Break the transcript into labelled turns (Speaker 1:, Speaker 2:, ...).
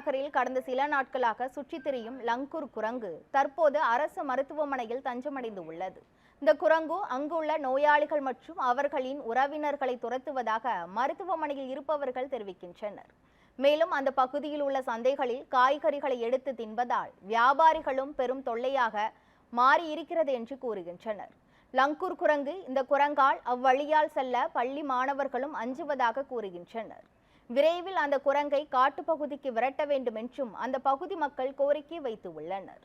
Speaker 1: நகரில் கடந்த சில நாட்களாக சுற்றித் திரியும் லங்கூர் குரங்கு தற்போது அரசு மருத்துவமனையில் தஞ்சமடைந்து உள்ளது. இந்த குரங்கு அங்குள்ள நோயாளிகள் மற்றும் அவர்களின் உறவினர்களை துரத்துவதாக மருத்துவமனையில் இருப்பவர்கள் தெரிவிக்கின்றனர். மேலும் அந்த பகுதியில் உள்ள சந்தைகளில் காய்கறிகளை எடுத்து தின்பதால் வியாபாரிகளும் பெரும் தொல்லையாக மாறி இருக்கிறது என்று கூறுகின்றனர். லங்கூர் குரங்கு இந்த குரங்கால் அவ்வழியால் செல்ல பள்ளி மாணவர்களும் அஞ்சுவதாக கூறுகின்றனர். விரைவில் அந்த குரங்கை காட்டுப்பகுதிக்கு விரட்ட வேண்டும் என்றும் அந்த பகுதி மக்கள் கோரிக்கை வைத்து உள்ளனர்.